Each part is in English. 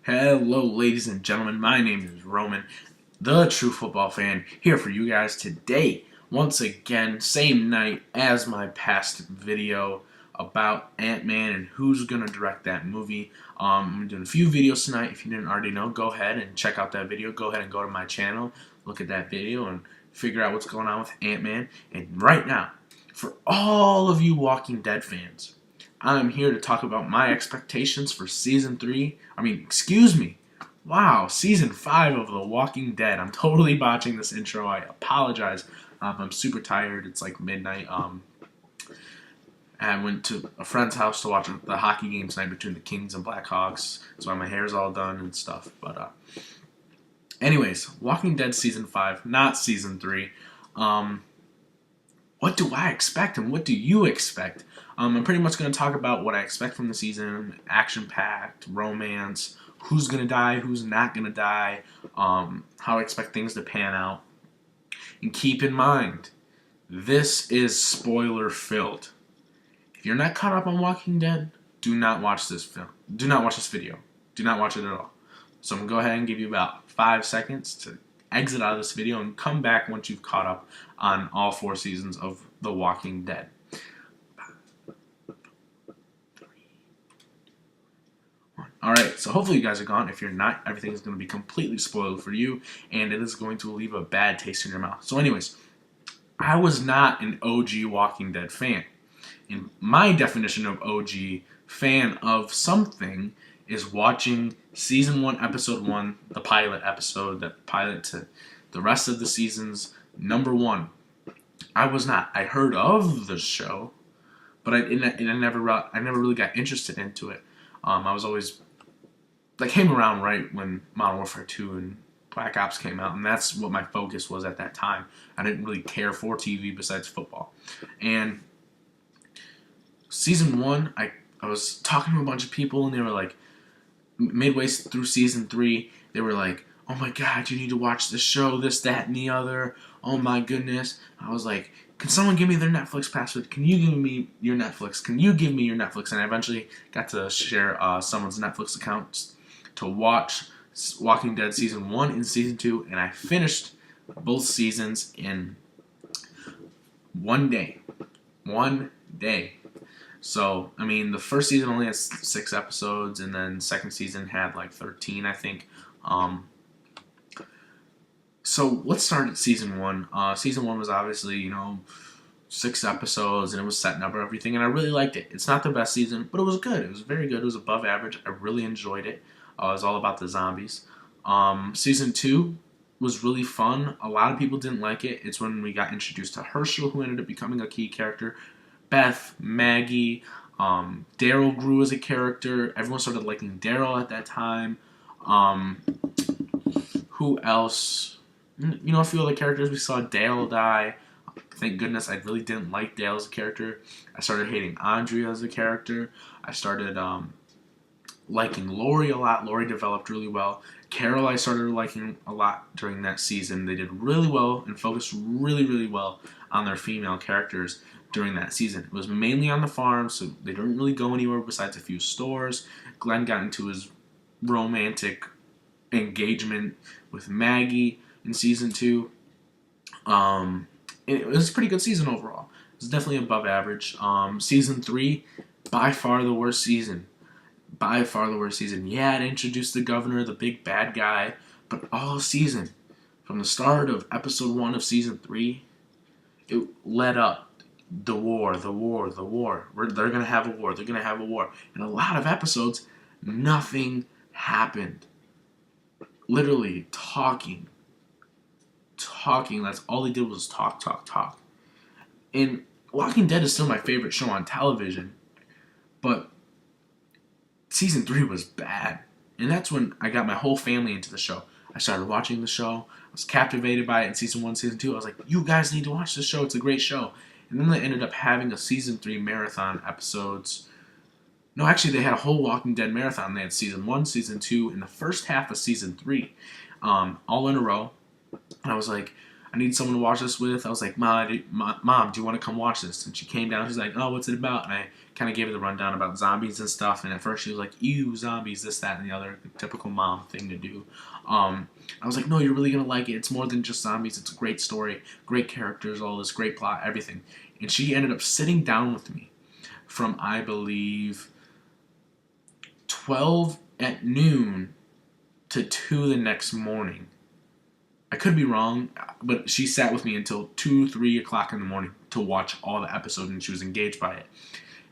Hello, ladies and gentlemen. My name is Roman, the true football fan, here for you guys today. Once again, same night as my past video about Ant-Man and who's going to direct that movie. I'm doing a few videos tonight. If you didn't already know, go ahead and check out that video. Go ahead and go to my channel, look at that video, and figure out what's going on with Ant-Man. And right now, for all of you Walking Dead fans, I'm here to talk about my expectations for Season 3. Season 5 of The Walking Dead. I'm totally botching this intro. I apologize. I'm super tired. It's like midnight. I went to a friend's house to watch the hockey game tonight between the Kings and Blackhawks. That's why my hair's all done and stuff. But anyways, Walking Dead Season 5, not Season 3. What do I expect and what do you expect? I'm pretty much going to talk about what I expect from the season, action-packed, romance, who's going to die, who's not going to die, how I expect things to pan out. And keep in mind, this is spoiler-filled. If you're not caught up on Walking Dead, do not watch this film. Do not watch this video. Do not watch it at all. So I'm going to go ahead and give you about 5 seconds to exit out of this video and come back once you've caught up on all 4 seasons of The Walking Dead. Alright, so hopefully you guys are gone. If you're not, everything is going to be completely spoiled for you, and it is going to leave a bad taste in your mouth. So anyways, I was not an OG Walking Dead fan. And my definition of OG fan of something is watching Season 1, Episode 1, the pilot episode, the pilot to the rest of the seasons, number 1. I was not. I heard of the show, but I never really got interested into it. I was always... That came around right when Modern Warfare 2 and Black Ops came out, and that's what my focus was at that time. I didn't really care for TV besides football. And Season 1, I was talking to a bunch of people, and they were like, midway through Season 3, they were like, oh my god, you need to watch this show, this, that, and the other. Oh my goodness. I was like, can someone give me their Netflix password? Can you give me your Netflix? Can you give me your Netflix? And I eventually got to share someone's Netflix account to watch Walking Dead Season 1 and Season 2, and I finished both seasons in one day. One day. So, I mean, the first season only has 6 episodes, and then the second season had like 13, I think. So, let's start at Season 1. Season 1 was obviously, 6 episodes, and it was setting up everything, and I really liked it. It's not the best season, but it was good. It was very good. It was above average. I really enjoyed it. It was all about the zombies. Season 2 was really fun. A lot of people didn't like it. It's when we got introduced to Herschel, who ended up becoming a key character. Beth, Maggie, Daryl grew as a character. Everyone started liking Daryl at that time. Who else? A few other characters. We saw Dale die. Thank goodness. I really didn't like Dale as a character. I started hating Andrea as a character. I started liking Lori a lot. Lori developed really well. Carol I started liking a lot during that season. They did really well and focused really, really well on their female characters during that season. It was mainly on the farm, so they didn't really go anywhere besides a few stores. Glenn got into his romantic engagement with Maggie in Season 2. It was a pretty good season overall. It was definitely above average. Season 3, by far the worst season. By far the worst season. Yeah, it introduced the governor, the big bad guy, but all season, from the start of Episode 1 of Season 3, it led up. The war. They're going to have a war. They're going to have a war. In a lot of episodes, nothing happened. Literally, talking. That's all they did was talk. And Walking Dead is still my favorite show on television, but Season 3 was bad. And that's when I got my whole family into the show. I started watching the show. I was captivated by it in Season 1, Season 2. I was like, you guys need to watch this show. It's a great show. And then they ended up having a Season 3 marathon episodes. No, actually, they had a whole Walking Dead marathon. They had Season 1, Season 2, and the first half of Season 3 all in a row. And I was like, I need someone to watch this with. I was like, Mom, do you want to come watch this? And she came down. She's like, oh, what's it about? And I kind of gave her the rundown about zombies and stuff. And at first she was like, ew, zombies, this, that, and the other. Typical mom thing to do. I was like, no, you're really going to like it. It's more than just zombies. It's a great story, great characters, all this great plot, everything. And she ended up sitting down with me from, I believe, 12 at noon to 2 the next morning. I could be wrong, but she sat with me until 2, 3 o'clock in the morning to watch all the episodes, and she was engaged by it.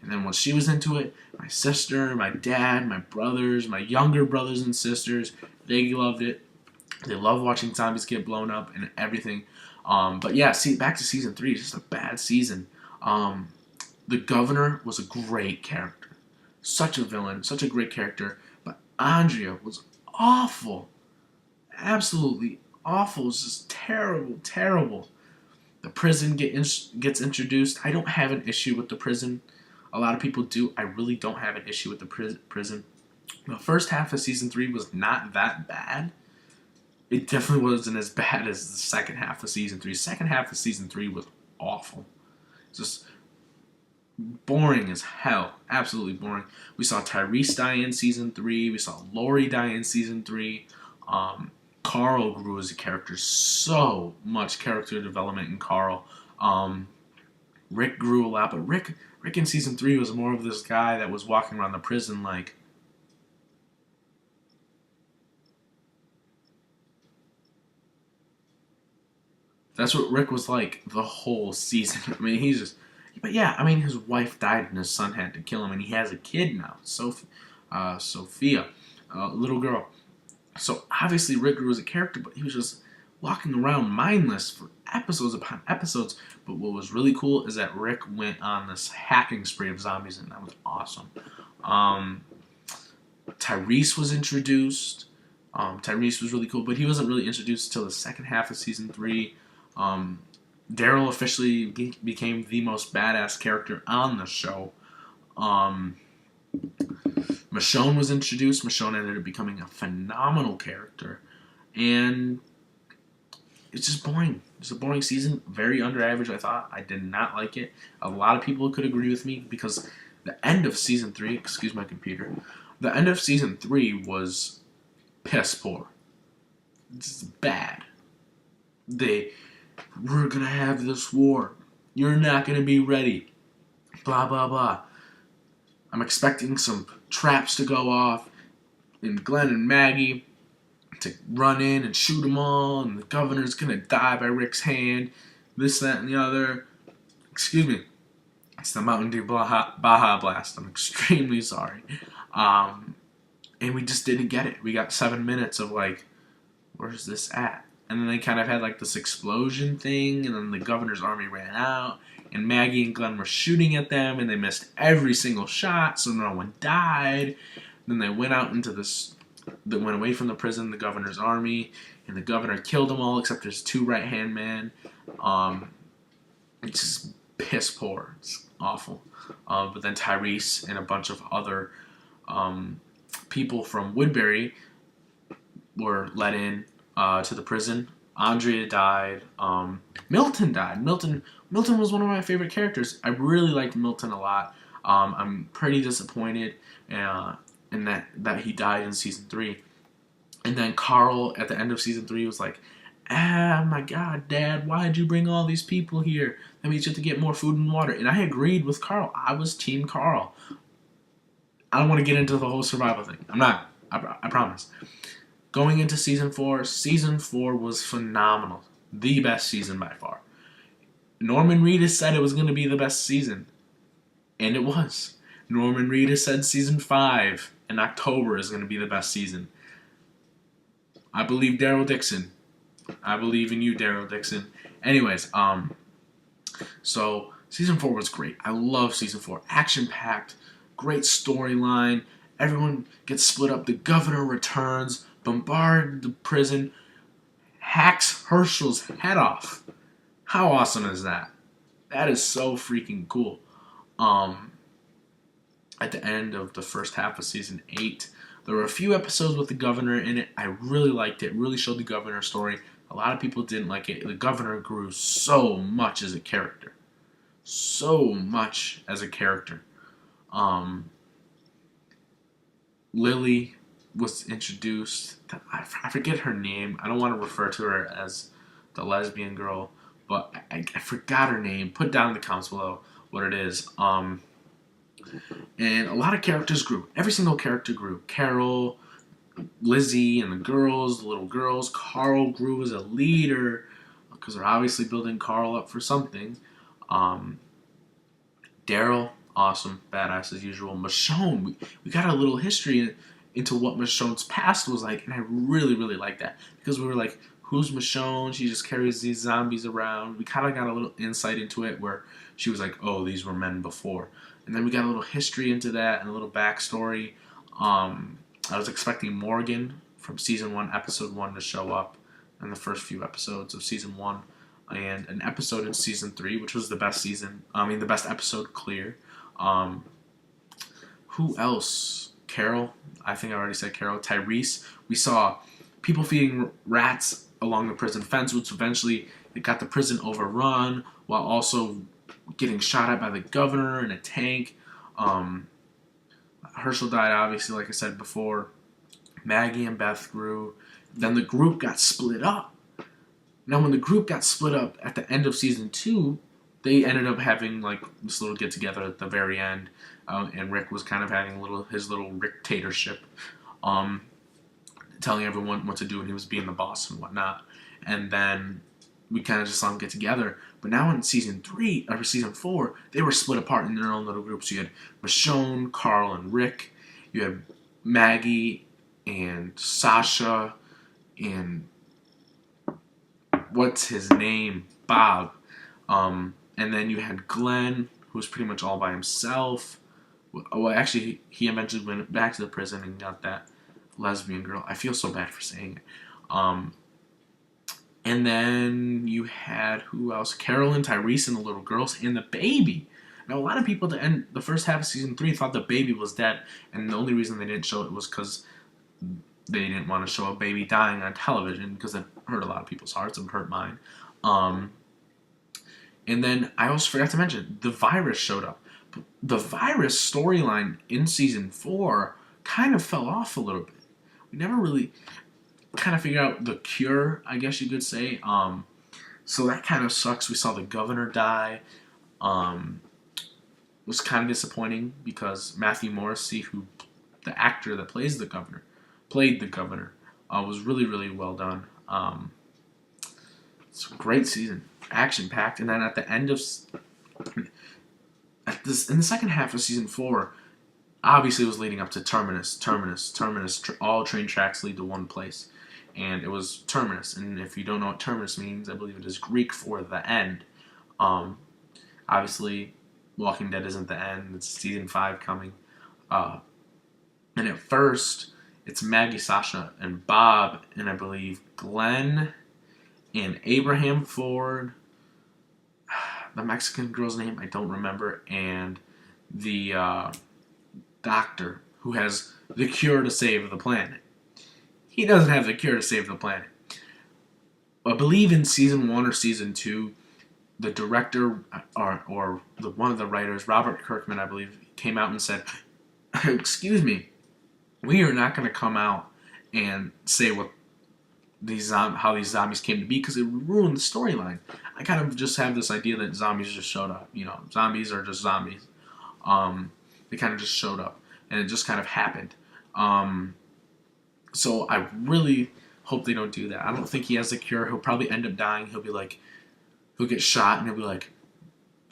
And then once she was into it, my sister, my dad, my brothers, my younger brothers and sisters, they loved it. They love watching zombies get blown up and everything. But yeah, see, back to season 3, it's just a bad season. The governor was a great character. Such a villain, such a great character. But Andrea was awful. Absolutely awful. It was just terrible, terrible. The prison gets introduced. I don't have an issue with the prison. A lot of people do. I really don't have an issue with the prison. The first half of season 3 was not that bad. It definitely wasn't as bad as the second half of season 3. Second half of season 3 was awful. Just boring as hell. Absolutely boring. We saw Tyrese die in season 3. We saw Lori die in season 3. Carl grew as a character. So much character development in Carl. Rick grew a lot, but Rick in season 3 was more of this guy that was walking around the prison like, that's what Rick was like the whole season. I mean, he's just, but yeah, I mean, his wife died and his son had to kill him, and he has a kid now, Sophia, a little girl. So obviously Rick grew as a character, but he was just walking around mindless for episodes upon episodes. But what was really cool is that Rick went on this hacking spree of zombies, and that was awesome. Tyrese was introduced. Tyrese was really cool, but he wasn't really introduced until the second half of season 3. Daryl officially became the most badass character on the show. Michonne was introduced. Michonne ended up becoming a phenomenal character. And it's just boring. It's a boring season. Very under average, I thought. I did not like it. A lot of people could agree with me because the end of season 3, excuse my computer, the end of season 3 was piss poor. It's bad. We're going to have this war. You're not going to be ready. Blah, blah, blah. I'm expecting some traps to go off and Glenn and Maggie to run in and shoot them all, and the governor's going to die by Rick's hand. This, that, and the other. Excuse me. It's the Mountain Dew Baja Blast. I'm extremely sorry. And we just didn't get it. We got 7 minutes of like, where's this at? And then they kind of had like this explosion thing, and then the governor's army ran out, and Maggie and Glenn were shooting at them, and they missed every single shot, so no one died. Then they went out into this, they went away from the prison, the governor's army, and the governor killed them all except his 2 right-hand men. It's just piss poor. It's awful. But then Tyrese and a bunch of other people from Woodbury were let in to the prison. Andrea died. Milton died. Milton was one of my favorite characters. I really liked Milton a lot. I'm pretty disappointed in that he died in season 3. And then Carl at the end of season 3 was like, "Ah, my God, Dad, why did you bring all these people here? That means you have to get more food and water." And I agreed with Carl. I was Team Carl. I don't want to get into the whole survival thing. I'm not. I promise. Going into season 4 was phenomenal. The best season by far. Norman Reedus said it was going to be the best season. And it was. Norman Reedus said season 5 in October is going to be the best season. I believe Daryl Dixon. I believe in you, Daryl Dixon. Anyways, so season 4 was great. I love season 4. Action-packed. Great storyline. Everyone gets split up. The governor returns. Bombard the prison, hacks Herschel's head off. How awesome is that? That is so freaking cool. At the end of the first half of season 8, there were a few episodes with the governor in it. I really liked it. Really showed the governor's story. A lot of people didn't like it. The governor grew so much as a character. So much as a character. Um, Lily was introduced. I forget her name. I don't want to refer to her as the lesbian girl, but I forgot her name. Put down in the comments below what it is. And a lot of characters grew. Every single character grew. Carol, Lizzie, and the little girls. Carl grew as a leader because they're obviously building Carl up for something. Um, Daryl, awesome, badass as usual. Michonne, we got a little history into what Michonne's past was like, and I really, really like that because we were like, who's Michonne? She just carries these zombies around. We kind of got a little insight into it where she was like, oh, these were men before. And then we got a little history into that and a little backstory. I was expecting Morgan from season 1, episode 1 to show up in the first few episodes of season 1, and an episode in season 3, which was the best the best episode, clear. Who else? Carol. I think I already said Carol. Tyrese. We saw people feeding rats along the prison fence, which eventually it got the prison overrun while also getting shot at by the governor in a tank. Herschel died, obviously, like I said before. Maggie and Beth grew. Then the group got split up. Now, when the group got split up at the end of season 2, they ended up having like this little get together at the very end, and Rick was kind of having his little Rick-tatorship, telling everyone what to do, and he was being the boss and whatnot. And then we kind of just saw them get together. But now in season 4, they were split apart in their own little groups. You had Michonne, Carl, and Rick. You had Maggie and Sasha and what's his name? Bob. And then you had Glenn, who was pretty much all by himself. Well, actually, he eventually went back to the prison and got that lesbian girl. I feel so bad for saying it. And then you had, who else? Carolyn, Tyrese, and the little girls, and the baby. Now, a lot of people at the first half of season 3 thought the baby was dead, and the only reason they didn't show it was because they didn't want to show a baby dying on television, because it hurt a lot of people's hearts. It would hurt mine. And then I also forgot to mention, the virus showed up. The virus storyline in season 4 kind of fell off a little bit. We never really kind of figured out the cure, I guess you could say. So that kind of sucks. We saw the governor die. It was kind of disappointing because Matthew Morrissey, the actor that played the governor, was really, really well done. It's a great season, action packed, and then at the end of in the second half of season 4, obviously it was leading up to Terminus. All train tracks lead to one place, and it was Terminus. And if you don't know what Terminus means, I believe it is Greek for the end. Obviously, Walking Dead isn't the end. It's season 5 coming. And at first, it's Maggie, Sasha, and Bob, and I believe Glenn and Abraham Ford. The Mexican girl's name I don't remember, and the doctor who has the cure to save the planet. He doesn't have the cure to save the planet. I believe in season 1 or season 2, the director or one of the writers, Robert Kirkman, I believe, came out and said, "Excuse me, we are not going to come out and say what how these zombies came to be because it ruined the storyline. I kind of just have this idea that zombies just showed up. Zombies are just zombies. They kind of just showed up, and it just kind of happened. So I really hope they don't do that. I don't think he has the cure. He'll probably end up dying. He'll get shot, and he'll be like,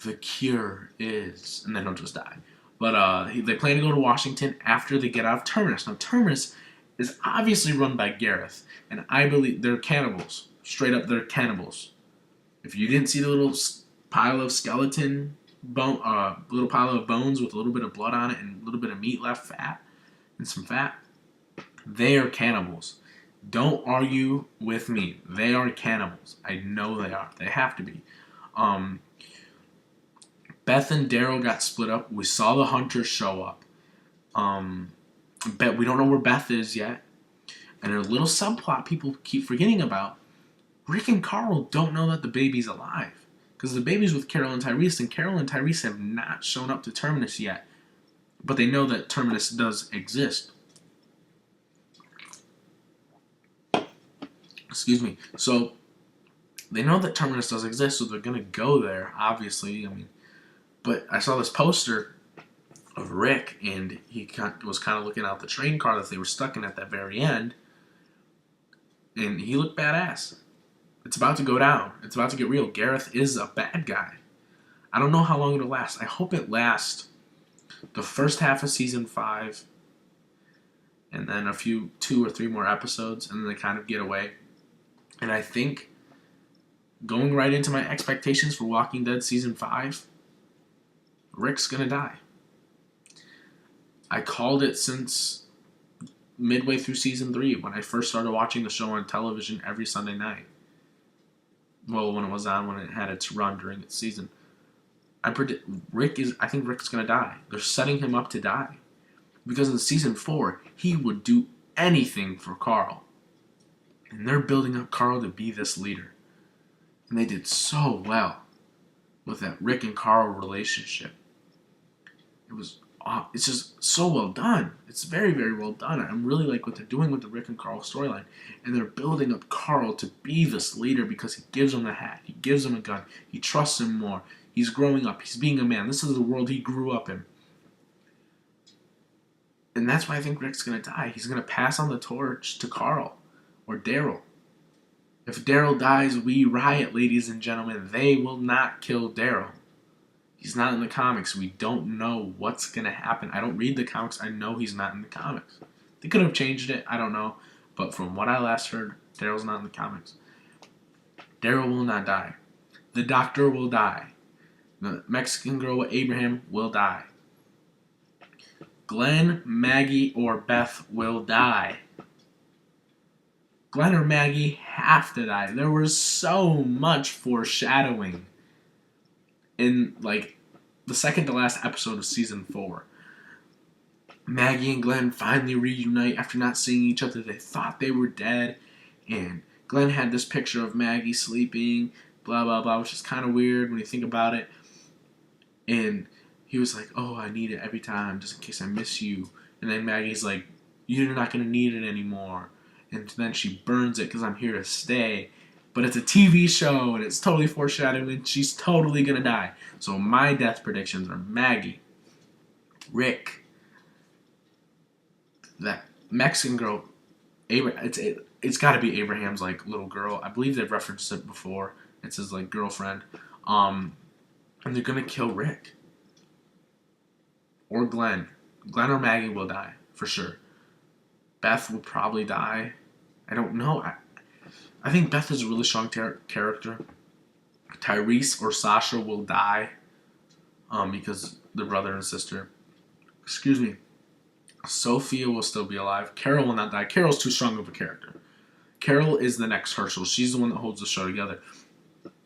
the cure is, and then he'll just die. But they plan to go to Washington after they get out of Terminus. Now, Terminus is obviously run by Gareth, and I believe they're cannibals. Straight up, they're cannibals. If you didn't see the little pile of little pile of bones with a little bit of blood on it and a little bit of meat left, some fat, they are cannibals. Don't argue with me. They are cannibals. I know they are. They have to be. Beth and Daryl got split up. We saw the hunters show up. We don't know where Beth is yet. And a little subplot people keep forgetting about. Rick and Carl don't know that the baby's alive. Because the baby's with Carol and Tyrese, and Carol and Tyrese have not shown up to Terminus yet. But they know that Terminus does exist. Excuse me. So, they know that Terminus does exist, so they're going to go there, obviously. I mean, but I saw this poster of Rick, and he was kind of looking out the train car that they were stuck in at that very end, and he looked badass. It's about to go down. It's about to get real. Gareth is a bad guy. I don't know how long it'll last. I hope it lasts the first half of season 5, and then 2 or 3 more episodes, and then they kind of get away. And I think going right into my expectations for Walking Dead season 5, Rick's gonna die. I called it since midway through season 3 when I first started watching the show on television every Sunday night. Well, when it was on, when it had its run during its season. I think Rick's gonna die. They're setting him up to die. Because in season 4, he would do anything for Carl. And they're building up Carl to be this leader. And they did so well with that Rick and Carl relationship. It's just so well done. It's very, very well done. I really like what they're doing with the Rick and Carl storyline. And they're building up Carl to be this leader because he gives him the hat. He gives him a gun. He trusts him more. He's growing up. He's being a man. This is the world he grew up in. And that's why I think Rick's going to die. He's going to pass on the torch to Carl or Daryl. If Daryl dies, we riot, ladies and gentlemen. They will not kill Daryl. He's not in the comics. We don't know what's going to happen. I don't read the comics. I know he's not in the comics. They could have changed it. I don't know. But from what I last heard, Daryl's not in the comics. Daryl will not die. The doctor will die. The Mexican girl with Abraham will die. Glenn, Maggie, or Beth will die. Glenn or Maggie have to die. There was so much foreshadowing in, like, the second to last episode of season 4. Maggie and Glenn finally reunite after not seeing each other. They thought they were dead, and Glenn had this picture of Maggie sleeping, blah, blah, blah, which is kind of weird when you think about it. And he was like, oh, I need it every time, just in case I miss you. And then Maggie's like, you're not going to need it anymore. And then she burns it because I'm here to stay. But it's a TV show, and it's totally foreshadowing, and she's totally going to die. So my death predictions are Maggie, Rick, that Mexican girl, it's got to be Abraham's, like, little girl. I believe they've referenced it before. It's his, like, girlfriend. And they're going to kill Rick. Or Glenn. Glenn or Maggie will die, for sure. Beth will probably die. I don't know. I think Beth is a really strong character. Tyrese or Sasha will die. Because they're brother and sister. Excuse me. Sophia will still be alive. Carol will not die. Carol's too strong of a character. Carol is the next Herschel. She's the one that holds the show together.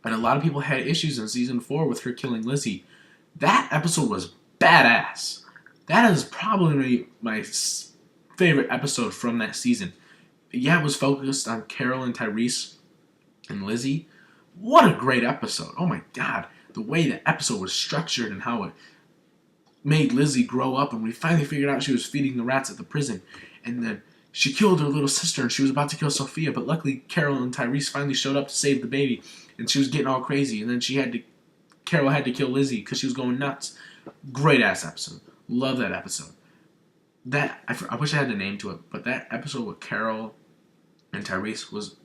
And a lot of people had issues in season 4 with her killing Lizzie. That episode was badass. That is probably my favorite episode from that season. Yeah, it was focused on Carol and Tyrese and Lizzie. What a great episode. Oh my god. The way the episode was structured and how it made Lizzie grow up, and we finally figured out she was feeding the rats at the prison. And then she killed her little sister, and she was about to kill Sophia, but luckily Carol and Tyrese finally showed up to save the baby, and she was getting all crazy, and then Carol had to kill Lizzie because she was going nuts. Great ass episode. Love that episode. I wish I had a name to it, but that episode with Carol and Tyrese was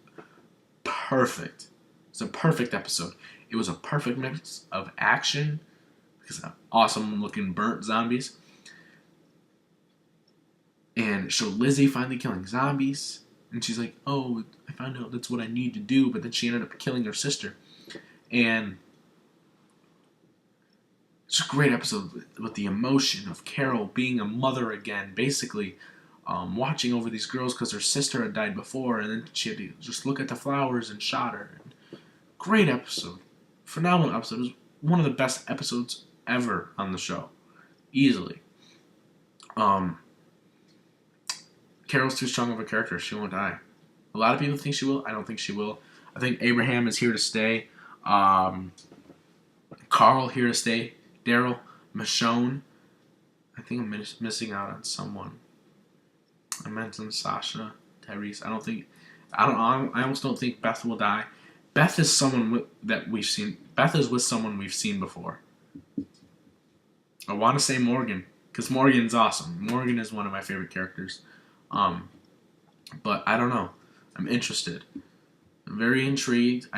perfect. It's a perfect episode. It was a perfect mix of action, because of awesome looking burnt zombies, and it showed Lizzie finally killing zombies, and she's like, oh, I found out that's what I need to do, but then she ended up killing her sister. And it's a great episode with the emotion of Carol being a mother again, basically watching over these girls because her sister had died before, and then she had to just look at the flowers and shot her. Great episode. Phenomenal episode. It was one of the best episodes ever on the show. Easily. Carol's too strong of a character. She won't die. A lot of people think she will. I don't think she will. I think Abraham is here to stay. Carl here to stay. Daryl, Michonne. I think I'm missing out on someone. I mentioned Sasha, Tyrese. I almost don't think Beth will die. Beth is someone that we've seen. Beth is with someone we've seen before. I want to say Morgan because Morgan's awesome. Morgan is one of my favorite characters. But I don't know. I'm interested. I'm very intrigued.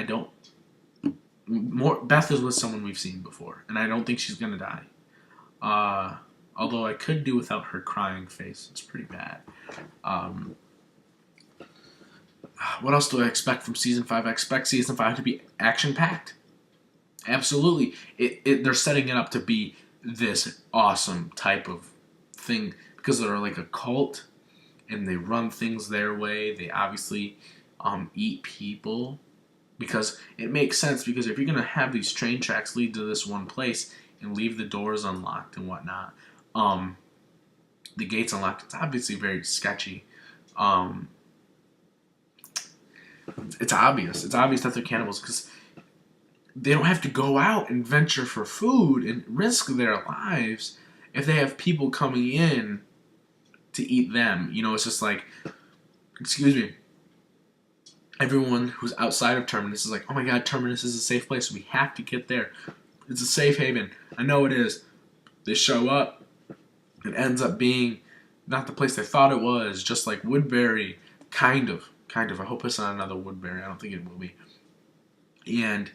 Beth is with someone we've seen before, and I don't think she's gonna die. Although I could do without her crying face. It's pretty bad. What else do I expect from Season 5? I expect Season 5 to be action-packed. Absolutely. They're setting it up to be this awesome type of thing because they're like a cult and they run things their way. They obviously eat people because it makes sense because if you're going to have these train tracks lead to this one place and leave the doors unlocked and whatnot, the gates unlocked, it's obviously very sketchy. It's obvious. It's obvious that they're cannibals because they don't have to go out and venture for food and risk their lives if they have people coming in to eat them. It's just like, excuse me, everyone who's outside of Terminus is like, oh my god, Terminus is a safe place. We have to get there. It's a safe haven. I know it is. They show up. It ends up being not the place they thought it was, just like Woodbury. Kind of. I hope it's not another Woodbury. I don't think it will be. And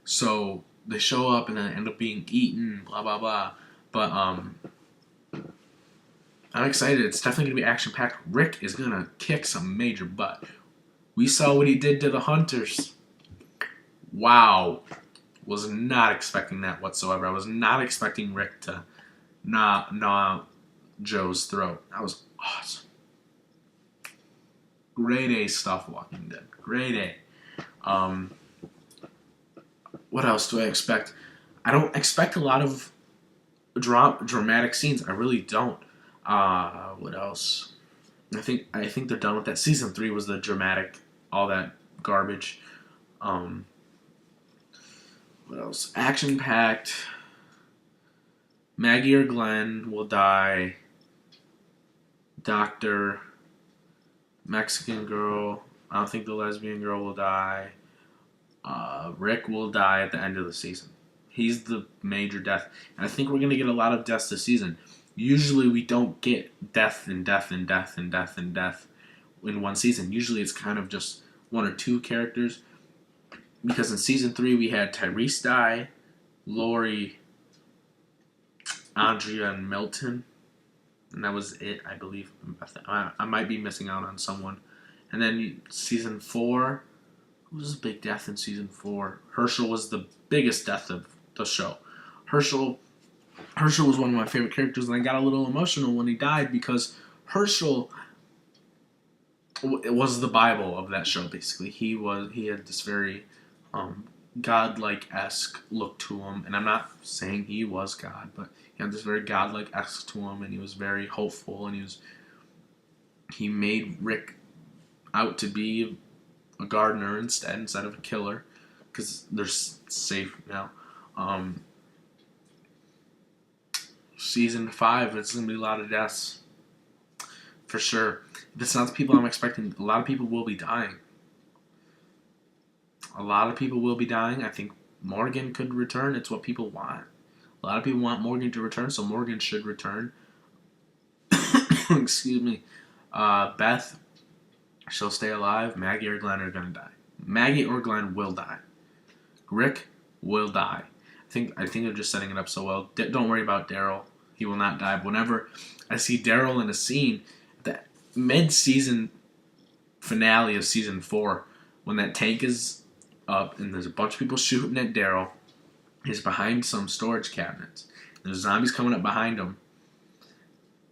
so they show up and then end up being eaten, blah, blah, blah. But I'm excited. It's definitely going to be action-packed. Rick is going to kick some major butt. We saw what he did to the Hunters. Wow. Was not expecting that whatsoever. I was not expecting Rick to gnaw out Joe's throat. That was awesome. Grade A stuff, Walking Dead. Grade A. What else do I expect? I don't expect a lot of dramatic scenes. I really don't. What else? I think they're done with that. Season 3 was the dramatic, all that garbage. What else? Action-packed. Maggie or Glenn will die. Doctor. Mexican girl. I don't think the lesbian girl will die. Rick will die at the end of the season. He's the major death. And I think we're going to get a lot of deaths this season. Usually we don't get death and death and death and death and death in one season. Usually it's kind of just one or two characters. Because in Season 3 we had Tyrese die, Lori, Andrea, and Milton. And that was it, I believe. I might be missing out on someone. And then Season 4, who was a big death in Season 4? Herschel was the biggest death of the show. Herschel was one of my favorite characters, and I got a little emotional when he died because Herschel was the Bible of that show, basically. He had this very godlike-esque look to him, and I'm not saying he was God, but he had this very godlike-esque to him, and he was very hopeful, and he made Rick out to be a gardener instead of a killer, because they're safe now. Season 5, it's going to be a lot of deaths, for sure. If it's not the people I'm expecting, a lot of people will be dying. I think Morgan could return. It's what people want. A lot of people want Morgan to return, so Morgan should return. Excuse me. Beth, she'll stay alive. Maggie or Glenn are going to die. Maggie or Glenn will die. Rick will die. I think they're just setting it up so well. Don't worry about Daryl. He will not die. But whenever I see Daryl in a scene, that mid-season finale of Season 4, when that tank is up and there's a bunch of people shooting at Daryl, he's behind some storage cabinets. There's zombies coming up behind him.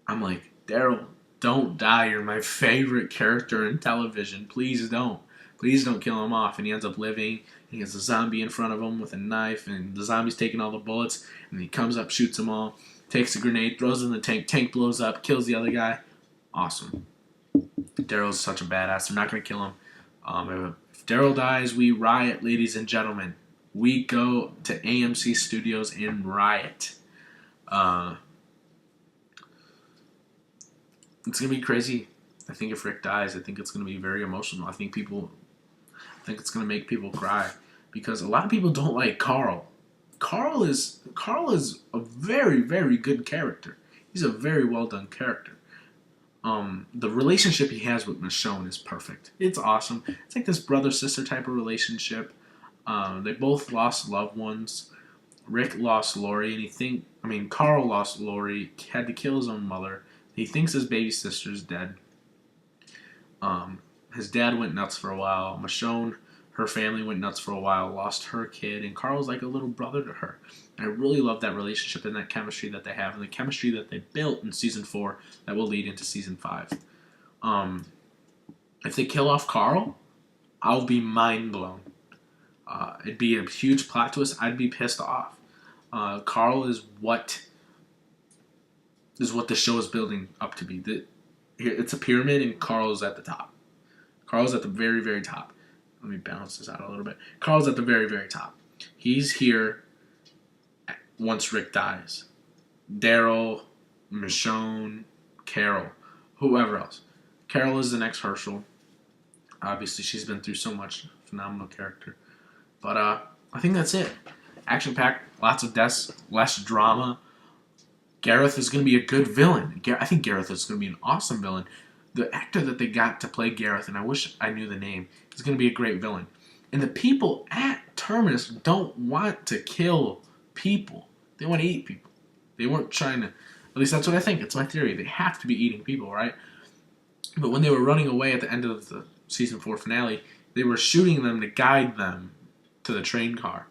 I'm like, Daryl, don't die. You're my favorite character in television. Please don't. Please don't kill him off. And he ends up living. He has a zombie in front of him with a knife, and the zombie's taking all the bullets, and he comes up, shoots them all, takes a grenade, throws it in the tank. Tank blows up, kills the other guy. Awesome. Daryl's such a badass. They're not going to kill him. If Daryl dies, we riot, ladies and gentlemen. We go to AMC Studios and riot. It's gonna be crazy. I think if Rick dies, I think it's gonna be very emotional. I think it's gonna make people cry because a lot of people don't like Carl. Carl is a very, very good character. He's a very well done character. The relationship he has with Michonne is perfect. It's awesome. It's like this brother sister type of relationship. They both lost loved ones. Rick lost Lori, and Carl lost Lori. Had to kill his own mother. He thinks his baby sister's dead. His dad went nuts for a while. Michonne, her family went nuts for a while, lost her kid, and Carl's like a little brother to her. And I really love that relationship and that chemistry that they have, and the chemistry that they built in season 4 that will lead into season 5. If they kill off Carl, I'll be mind blown. It'd be a huge plot twist. I'd be pissed off. Carl is what the show is building up to be. It's a pyramid, and Carl's at the top. Carl's at the very, very top. Let me balance this out a little bit. Carl's at the very, very top. He's here once Rick dies. Daryl, Michonne, Carol, whoever else. Carol is the next Herschel. Obviously, she's been through so much. Phenomenal character. But I think that's it. Action-packed, lots of deaths, less drama. Gareth is going to be a good villain. I think Gareth is going to be an awesome villain. The actor that they got to play Gareth, and I wish I knew the name, is going to be a great villain. And the people at Terminus don't want to kill people. They want to eat people. They weren't trying to... At least that's what I think. It's my theory. They have to be eating people, right? But when they were running away at the end of the season 4 finale, they were shooting them to guide them to the train car.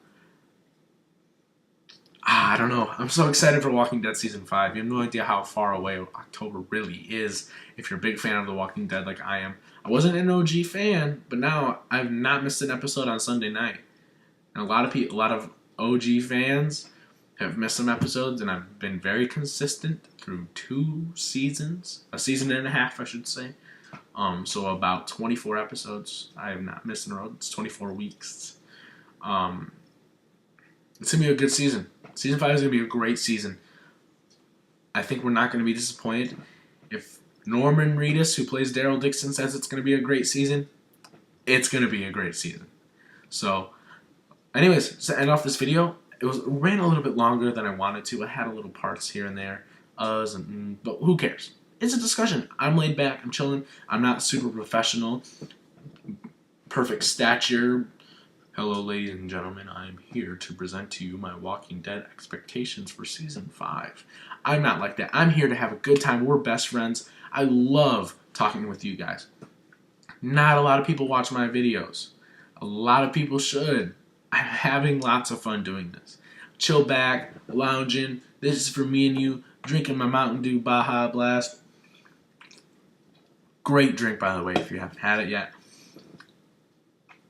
I don't know. I'm so excited for Walking Dead Season 5. You have no idea how far away October really is if you're a big fan of The Walking Dead like I am. I wasn't an OG fan, but now I've not missed an episode on Sunday night. And a lot of OG fans have missed some episodes, and I've been very consistent through 2 seasons. A season and a half, I should say. So about 24 episodes. I have not missed in a row. It's 24 weeks. It's going to be a good season. Season 5 is going to be a great season. I think we're not going to be disappointed. If Norman Reedus, who plays Daryl Dixon, says it's going to be a great season, it's going to be a great season. So, anyways, to end off this video, it ran a little bit longer than I wanted to. I had a little parts here and there. But who cares? It's a discussion. I'm laid back. I'm chilling. I'm not super professional. Perfect stature. Hello, ladies and gentlemen. I am here to present to you my Walking Dead expectations for Season 5. I'm not like that. I'm here to have a good time. We're best friends. I love talking with you guys. Not a lot of people watch my videos. A lot of people should. I'm having lots of fun doing this. Chill back, lounging. This is for me and you. Drinking my Mountain Dew Baja Blast. Great drink, by the way, if you haven't had it yet.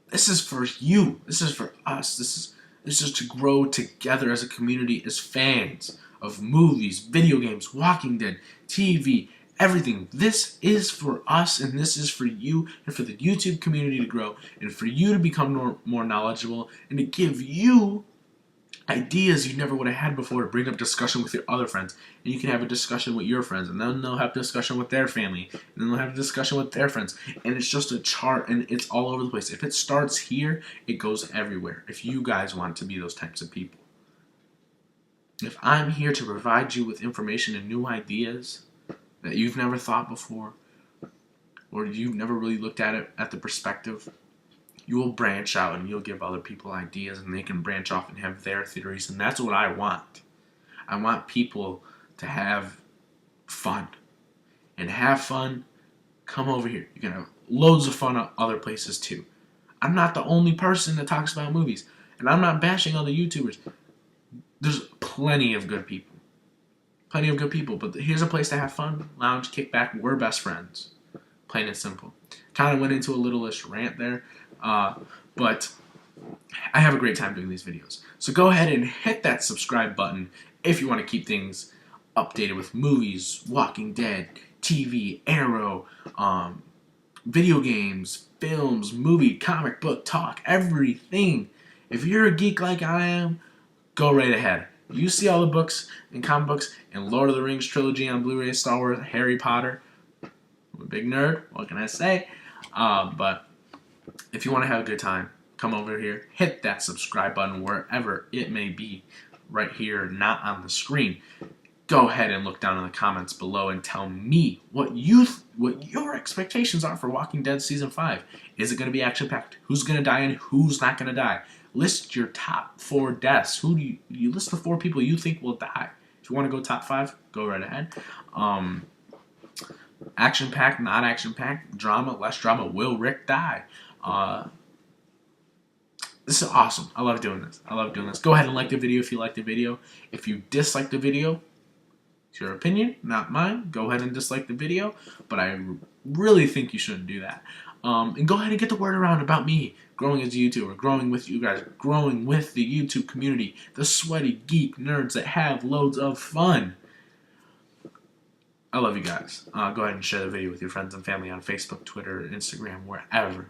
This is for you. This is for us. This is to grow together as a community, as fans of movies, video games, Walking Dead, TV, everything. This is for us, and this is for you, and for the YouTube community to grow, and for you to become more knowledgeable, and to give you ideas you never would have had before to bring up discussion with your other friends. And you can have a discussion with your friends, and then they'll have a discussion with their family, and then they'll have a discussion with their friends. And it's just a chart, and it's all over the place. If it starts here, it goes everywhere. If you guys want to be those types of people. If I'm here to provide you with information and new ideas that you've never thought before, or you've never really looked at it at the perspective, you will branch out and you'll give other people ideas, and they can branch off and have their theories, and that's what I want. I want people to have fun. And have fun, come over here. You can have loads of fun at other places too. I'm not the only person that talks about movies, and I'm not bashing other YouTubers. There's plenty of good people. Plenty of good people, but here's a place to have fun, lounge, kick back. We're best friends. Plain and simple. Kind of went into a little-ish rant there. But I have a great time doing these videos. So go ahead and hit that subscribe button if you want to keep things updated with movies, Walking Dead, TV, Arrow, video games, films, movie, comic book talk, everything. If you're a geek like I am, go right ahead. You see all the books and comic books and Lord of the Rings trilogy on Blu-ray, Star Wars, Harry Potter. I'm a big nerd. What can I say? But if you want to have a good time, come over here. Hit that subscribe button wherever it may be. Right here, not on the screen. Go ahead and look down in the comments below and tell me what your expectations are for Walking Dead Season 5. Is it going to be action-packed? Who's going to die and who's not going to die? List your top 4 deaths. Who do you list the 4 people you think will die? If you want to go top 5, go right ahead. Action-packed, not action-packed, drama, less drama. Will Rick die? This is awesome. I love doing this. Go ahead and like the video if you like the video. If you dislike the video, it's your opinion, not mine. Go ahead and dislike the video, but I really think you shouldn't do that. And go ahead and get the word around about me growing as a YouTuber, growing with you guys, growing with the YouTube community, the sweaty geek nerds that have loads of fun. I love you guys. Go ahead and share the video with your friends and family on Facebook, Twitter, Instagram, wherever.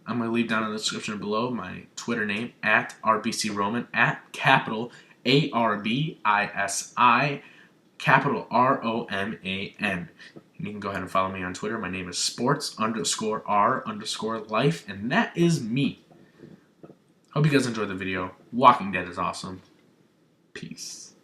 I'm going to leave down in the description below my Twitter name, @RBCRoman, capital ARBISI, capital ROMAN. You can go ahead and follow me on Twitter. My name is sports_R_life, and that is me. Hope you guys enjoyed the video. Walking Dead is awesome. Peace.